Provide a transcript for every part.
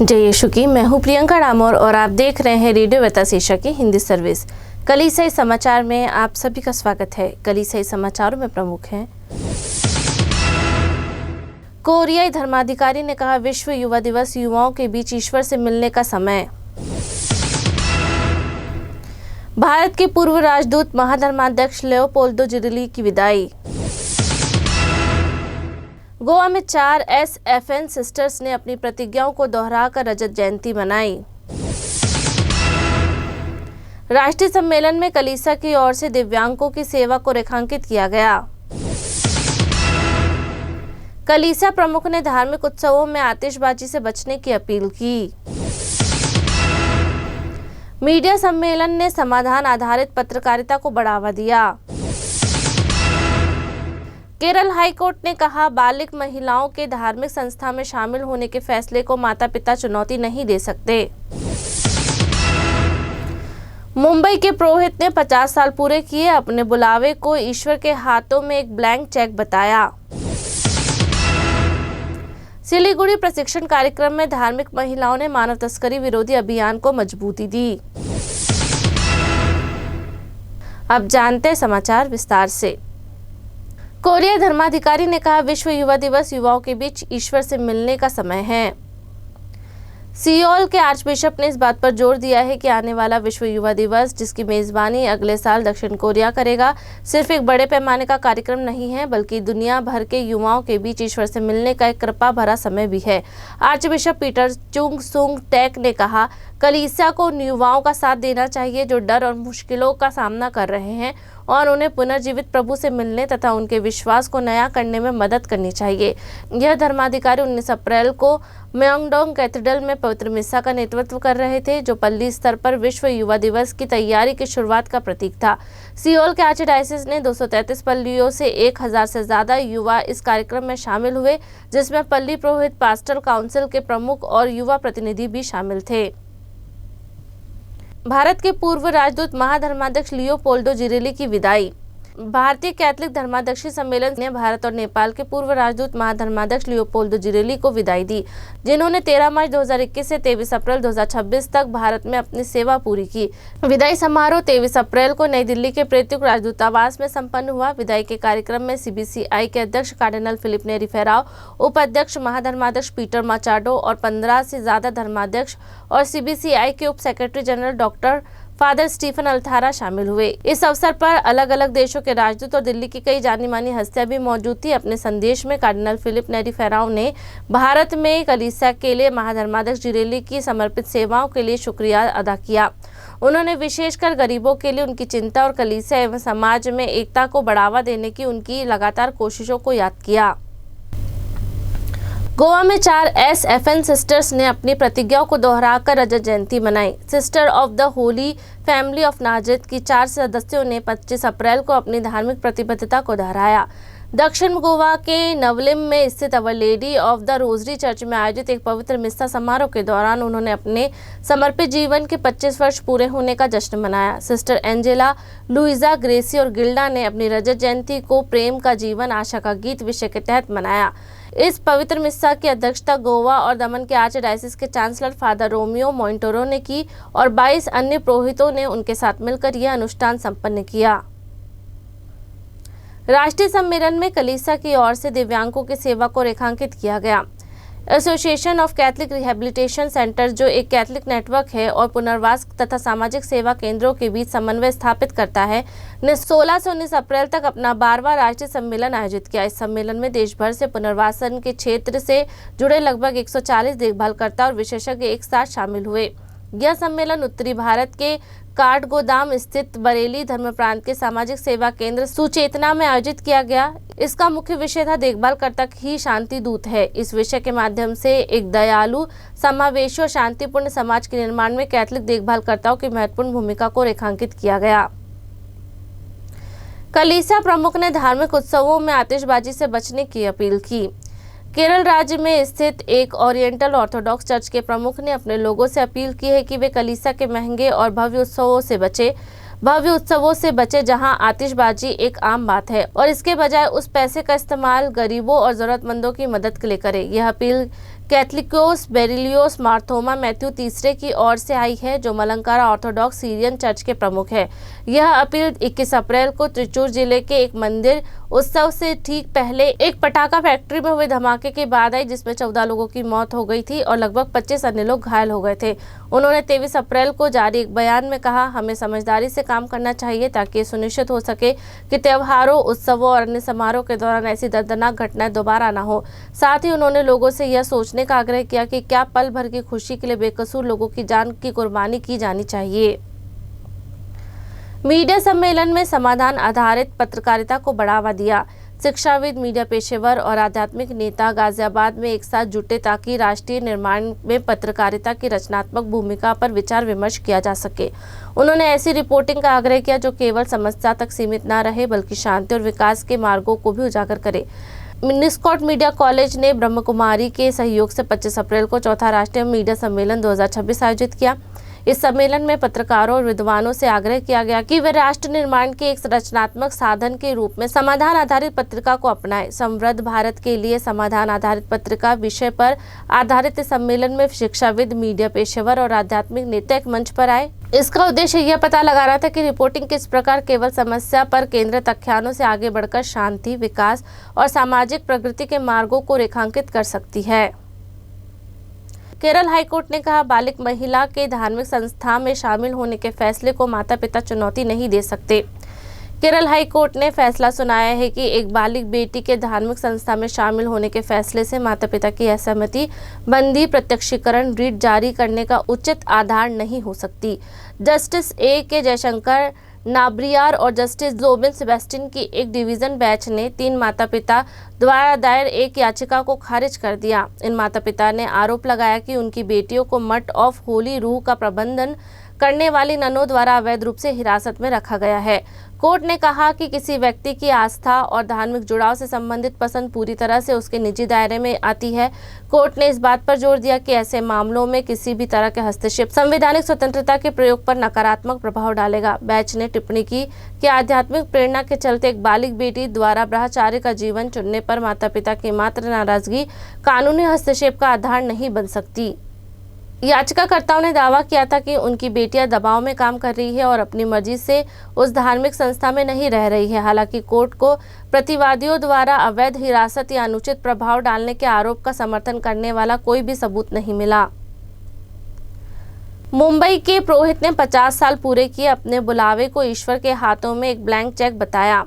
जय यीशु की। मैं हूँ प्रियंका डामोर और आप देख रहे हैं रेडियो वेतासीशा की हिंदी सर्विस। कलीसियाई समाचार में आप सभी का स्वागत है। कलीसियाई समाचारों में प्रमुख हैं। कोरियाई धर्माधिकारी ने कहा, विश्व युवा दिवस युवाओं के बीच ईश्वर से मिलने का समय। भारत के पूर्व राजदूत महाधर्माध्यक्ष लेओपोल्दो जिरिली की विदाई। गोवा में 4 एसएफएन सिस्टर्स ने अपनी प्रतिज्ञाओं को दोहराकर रजत जयंती मनाई। राष्ट्रीय सम्मेलन में कलीसिया की ओर से दिव्यांगों की सेवा को रेखांकित किया गया। कलीसिया प्रमुख ने धार्मिक उत्सवों में आतिशबाजी से बचने की अपील की। मीडिया सम्मेलन ने समाधान आधारित पत्रकारिता को बढ़ावा दिया। केरल हाईकोर्ट ने कहा, बालिग महिलाओं के धार्मिक संस्था में शामिल होने के फैसले को माता पिता चुनौती नहीं दे सकते। मुंबई के पुरोहित ने 50 साल पूरे किए, अपने बुलावे को ईश्वर के हाथों में एक ब्लैंक चेक बताया। सिलीगुड़ी प्रशिक्षण कार्यक्रम में धार्मिक महिलाओं ने मानव तस्करी विरोधी अभियान को मजबूती दी। अब जानते हैं समाचार विस्तार से। कोरियाई धर्माधिकारी ने कहा, विश्व युवा दिवस युवाओं के बीच ईश्वर से मिलने का समय है। सियोल के आर्चबिशप ने इस बात पर जोर दिया है कि आने वाला विश्व युवा दिवस, जिसकी मेजबानी अगले साल दक्षिण कोरिया करेगा, सिर्फ एक बड़े पैमाने का कार्यक्रम नहीं है, बल्कि दुनिया भर के युवाओं के बीच ईश्वर से मिलने का एक कृपा भरा समय भी है। आर्चबिशप पीटर चुंग सुंग टैक ने कहा, कलीसिया को उन युवाओं का साथ देना चाहिए जो डर और मुश्किलों का सामना कर रहे हैं और उन्हें पुनर्जीवित प्रभु से मिलने तथा उनके विश्वास को नया करने में मदद करनी चाहिए। यह धर्माधिकारी 19 अप्रैल को म्योंगडोंग कैथेड्रल में पवित्र मिस्सा का नेतृत्व कर रहे थे, जो पल्ली स्तर पर विश्व युवा दिवस की तैयारी की शुरुआत का प्रतीक था। सियोल के आर्चडायसिस ने 233 पल्लियों से 1000 से ज्यादा युवा इस कार्यक्रम में शामिल हुए, जिसमें पल्ली पुरोहित, पास्टल काउंसिल के प्रमुख और युवा प्रतिनिधि भी शामिल थे। भारत के पूर्व राजदूत महाधर्माध्यक्ष लियोपोल्दो जिरिली की विदाई। भारतीय कैथलिक धर्माध्यक्षीय सम्मेलन ने भारत और नेपाल के पूर्व राजदूत महाधर्माध्यक्ष लियोपोल्दो जिरिली को विदाई दी, जिन्होंने 13 मार्च 2021 से 23 अप्रैल 2026 तक भारत में अपनी सेवा पूरी की। विदाई समारोह 23 अप्रैल को नई दिल्ली के प्रयुक्त राजदूतावास में संपन्न हुआ। विदाई के कार्यक्रम में सीबीसीआई के अध्यक्ष कार्डिनल फिलिप नेरी फेराव, उपाध्यक्ष महाधर्माध्यक्ष पीटर माचाडो और 15 से ज्यादा धर्माध्यक्ष और सीबीसीआई के उप secretary general doctor father Stephen Alathara शामिल हुए। इस अवसर पर अलग अलग देशों के राजदूत और दिल्ली की कई जानी मानी हस्तियां भी मौजूद थी। अपने संदेश में कार्डिनल फिलिप नेरी फेराव ने भारत में कलीसिया के लिए महाधर्माध्यक्ष जिरेली की समर्पित सेवाओं के लिए शुक्रिया अदा किया। उन्होंने विशेषकर गरीबों के लिए उनकी चिंता और कलीसिया एवं समाज में एकता को बढ़ावा देने की उनकी लगातार कोशिशों को याद किया। गोवा में 4 एसएफएन सिस्टर्स ने अपनी प्रतिज्ञाओं को दोहराकर रजत जयंती मनाई। Sister of the Holi family of Nazareth की 4 सदस्यों ने 25 अप्रैल को अपनी धार्मिक प्रतिबद्धता को दोहराया। दक्षिण गोवा के नवलिम में स्थित our lady of the rosary church में आयोजित एक पवित्र मिस्सा समारोह के दौरान उन्होंने अपने समर्पित जीवन के 25 वर्ष पूरे होने का जश्न मनाया। सिस्टर एंजेला, लुइजा, ग्रेसी और गिल्डा ने अपनी रजत जयंती को प्रेम का जीवन आशा का गीत विषय के तहत मनाया। इस पवित्र मिस्सा की अध्यक्षता गोवा और दमन के आर्चडायसिस के चांसलर फादर रोमियो मोइंटोरो ने की और 22 अन्य पुरोहितों ने उनके साथ मिलकर यह अनुष्ठान संपन्न किया। राष्ट्रीय सम्मेलन में कलीसिया की ओर से दिव्यांगों की सेवा को रेखांकित किया गया। Association of Catholic rehabilitation centre, जो एक कैथलिक नेटवर्क है और पुनर्वास तथा सामाजिक सेवा केंद्रों के बीच समन्वय स्थापित करता है, ने 16 से 19 अप्रैल तक अपना 12वां राष्ट्रीय सम्मेलन आयोजित किया। इस सम्मेलन में देश भर से पुनर्वासन के क्षेत्र से जुड़े लगभग 140 देखभालकर्ता और विशेषज्ञ एक साथ शामिल हुए। यह सम्मेलन उत्तरी भारत के काठगोदाम स्थित बरेली धर्म प्रांत के सामाजिक सेवा केंद्र सुचेतना में आयोजित किया गया। इसका मुख्य विषय था, देखभालकर्ता ही शांति दूत है। इस विषय के माध्यम से एक दयालु, समावेशी और शांतिपूर्ण समाज के निर्माण में कैथलिक देखभालकर्ताओं की महत्वपूर्ण भूमिका को रेखांकित किया गया। कलीसिया प्रमुख ने धार्मिक उत्सवों में आतिशबाजी से बचने की अपील की। केरल राज्य में स्थित एक ओरिएंटल ऑर्थोडॉक्स चर्च के प्रमुख ने अपने लोगों से अपील की है कि वे कलीसिया के महंगे और भव्य उत्सवों से बचे जहां आतिशबाजी एक आम बात है और इसके बजाय उस पैसे का इस्तेमाल गरीबों और जरूरतमंदों की मदद के लिए करें। यह अपील कैथलिकोस बेरिलियोस मार्थोमा मैथ्यू तीसरे की ओर से आई है, जो मलंकारा ऑर्थोडॉक्स सीरियन चर्च के प्रमुख है। यह अपील 21 अप्रैल को त्रिचूर जिले के एक मंदिर उत्सव से ठीक पहले एक पटाखा फैक्ट्री में हुए धमाके के बाद आई, जिसमें 14 लोगों की मौत हो गई थी और लगभग 25 अन्य लोग घायल हो गए थे। उन्होंने 23 अप्रैल को जारी एक बयान में कहा, हमें समझदारी से काम करना चाहिए ताकि ये सुनिश्चित हो सके कि त्योहारों, उत्सवों और अन्य समारोह के दौरान ऐसी दर्दनाक घटनाएं दोबारा न हो। साथ ही उन्होंने लोगों से यह सोचने का आग्रह किया कि क्या पल भर की खुशी के लिए बेकसूर लोगों की जान की कुर्बानी की जानी चाहिए। मीडिया सम्मेलन में समाधान आधारित पत्रकारिता को बढ़ावा दिया। शिक्षाविद, मीडिया पेशेवर और आध्यात्मिक नेता गाजियाबाद में एक साथ जुटे ताकि राष्ट्रीय निर्माण में पत्रकारिता की रचनात्मक भूमिका पर विचार विमर्श किया जा सके। उन्होंने ऐसी रिपोर्टिंग का आग्रह किया जो केवल समस्या तक सीमित न रहे बल्कि शांति और विकास के मार्गों को भी उजागर करे। निस्कॉट मीडिया कॉलेज ने ब्रह्म कुमारी के सहयोग से 25 अप्रैल को चौथा राष्ट्रीय मीडिया सम्मेलन 2026 आयोजित किया। इस सम्मेलन में पत्रकारों और विद्वानों से आग्रह किया गया कि वे राष्ट्र निर्माण के एक रचनात्मक साधन के रूप में समाधान आधारित पत्रिका को अपनाएं। समृद्ध भारत के लिए समाधान आधारित पत्रिका विषय पर आधारित इस सम्मेलन में शिक्षाविद, मीडिया पेशेवर और आध्यात्मिक नेता एक मंच पर आए। इसका उद्देश्य यह पता लगाना था कि रिपोर्टिंग किस प्रकार केवल समस्या पर केंद्रित आख्यानों से आगे बढ़कर शांति, विकास और सामाजिक प्रगति के मार्गों को रेखांकित कर सकती है। केरल हाईकोर्ट ने कहा, बालिग महिला के धार्मिक संस्था में शामिल होने के फैसले को माता पिता चुनौती नहीं दे सकते। केरल हाईकोर्ट ने फैसला सुनाया है कि एक बालिग बेटी के धार्मिक संस्था में शामिल होने के फैसले से माता पिता की असहमति बंदी प्रत्यक्षीकरण रीट जारी करने का उचित आधार नहीं हो सकती। जस्टिस के जयशंकर नाब्रियार और जस्टिस जोबिन सेबेस्टियन की एक डिवीजन बेंच ने 3 माता पिता द्वारा दायर एक याचिका को खारिज कर दिया। इन माता पिता ने आरोप लगाया कि उनकी बेटियों को मठ ऑफ होली रूह का प्रबंधन करने वाली ननों द्वारा अवैध रूप से हिरासत में रखा गया है। कोर्ट ने कहा कि किसी व्यक्ति की आस्था और धार्मिक जुड़ाव से संबंधित पसंद पूरी तरह से उसके निजी दायरे में आती है। कोर्ट ने इस बात पर जोर दिया कि ऐसे मामलों में किसी भी तरह के हस्तक्षेप संवैधानिक स्वतंत्रता के प्रयोग पर नकारात्मक प्रभाव डालेगा। बेंच ने टिप्पणी की कि आध्यात्मिक प्रेरणा के चलते एक बालिग बेटी द्वारा ब्रह्मचार्य का जीवन चुनने पर माता पिता की मात्र नाराजगी कानूनी हस्तक्षेप का आधार नहीं बन सकती। याचिकाकर्ताओं ने दावा किया था कि उनकी बेटियां दबाव में काम कर रही है और अपनी मर्जी से उस धार्मिक संस्था में नहीं रह रही है। हालांकि कोर्ट को प्रतिवादियों द्वारा अवैध हिरासत या अनुचित प्रभाव डालने के आरोप का समर्थन करने वाला कोई भी सबूत नहीं मिला। मुंबई के पुरोहित ने 50 साल पूरे किए, अपने बुलावे को ईश्वर के हाथों में एक ब्लैंक चेक बताया।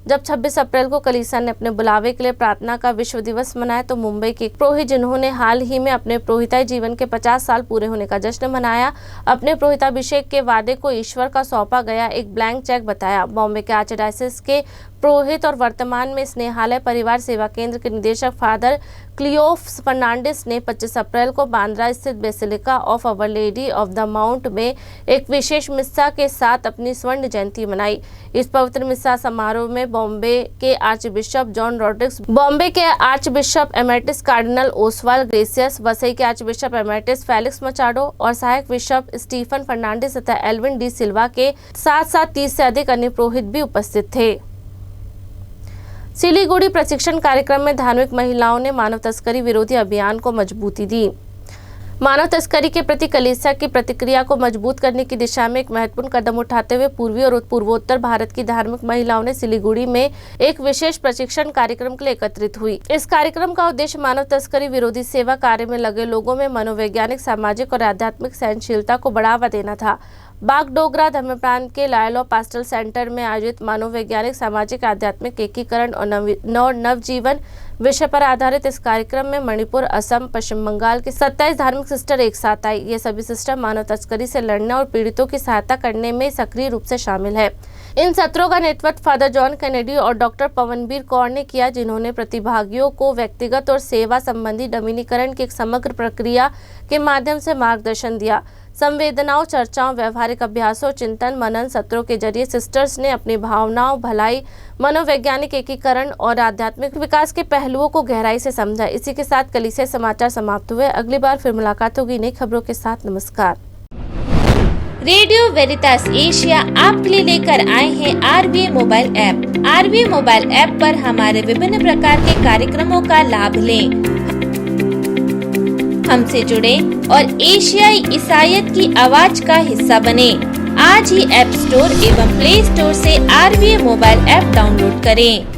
जब 26 अप्रैल को कलीसिया ने अपने बुलावे के लिए प्रार्थना का विश्व दिवस मनाया तो मुंबई के पुरोहित, जिन्होंने हाल ही में अपने पुरोहिताई जीवन के 50 साल पूरे होने का जश्न मनाया, अपने पुरोहिताभिषेक के वादे को ईश्वर का सौंपा गया एक ब्लैंक चेक बताया। बॉम्बे के आर्चडायसिस के पुरोहित और वर्तमान में स्नेहालय परिवार सेवा केंद्र के निदेशक फादर क्लियोफ फर्नांडिस ने 25 अप्रैल को बांद्रा स्थित basilica of our lady of the mount में एक विशेष मिस्सा के साथ अपनी स्वर्ण जयंती मनाई। इस पवित्र मिस्सा समारोह में बॉम्बे के आर्चबिशप जॉन रॉड्रिक्स, बॉम्बे के archbishop emeritus cardinal Oswal gracious, Vasai के आर्चबिशप एमेरिटस फेलिक्स मचाडो और सहायक बिशप स्टीफन फर्नांडिस तथा एल्विन डी सिल्वा के साथ 30 से अधिक अन्य पुरोहित भी उपस्थित थे। सिलीगुड़ी प्रशिक्षण कार्यक्रम में धार्मिक महिलाओं ने मानव तस्करी विरोधी अभियान को मजबूती दी। मानव तस्करी के प्रति कलीसिया की प्रतिक्रिया को मजबूत करने की दिशा में एक महत्वपूर्ण कदम उठाते हुए पूर्वी और पूर्वोत्तर भारत की धार्मिक महिलाओं ने सिलीगुड़ी में एक विशेष प्रशिक्षण कार्यक्रम के लिए एकत्रित हुई। इस कार्यक्रम का उद्देश्य मानव तस्करी विरोधी सेवा कार्य में लगे लोगों में मनोवैज्ञानिक, सामाजिक और आध्यात्मिक सहनशीलता को बढ़ावा देना था। बागडोगरा धर्मप्रांत के लायलो पास्टल सेंटर में आयोजित मानववैज्ञानिक, सामाजिक, आध्यात्मिक एकीकरण और नवजीवन विषय पर आधारित इस कार्यक्रम में मणिपुर, असम, पश्चिम बंगाल की 27 धार्मिक सिस्टर एक साथ आई। ये सभी सिस्टर मानव तस्करी से लड़ने और पीड़ितों की सहायता करने में सक्रिय रूप से शामिल है। इन सत्रों का नेतृत्व फादर जॉन कैनेडी और डॉक्टर पवनबीर कौर ने किया, जिन्होंने प्रतिभागियों को व्यक्तिगत और सेवा संबंधी नवीनीकरण की एक समग्र प्रक्रिया के माध्यम से मार्गदर्शन दिया। संवेदनाओं, चर्चाओं, व्यवहारिक अभ्यासों, चिंतन मनन सत्रों के जरिए सिस्टर्स ने अपनी भावनाओं, भलाई, मनोवैज्ञानिक एकीकरण और आध्यात्मिक विकास के पहलुओं को गहराई से समझा। इसी के साथ कलीसिया समाचार समाप्त हुए। अगली बार फिर मुलाकात होगी नई खबरों के साथ। नमस्कार। रेडियो वेरितास एशिया आपके लिए लेकर आए हैं RVA mobile app. RVA mobile app पर हमारे विभिन्न प्रकार के कार्यक्रमों का लाभ लें। हमसे जुड़े और एशियाई ईसाईयत की आवाज का हिस्सा बने। आज ही ऐप स्टोर एवं प्ले स्टोर से RVA मोबाइल ऐप डाउनलोड करें।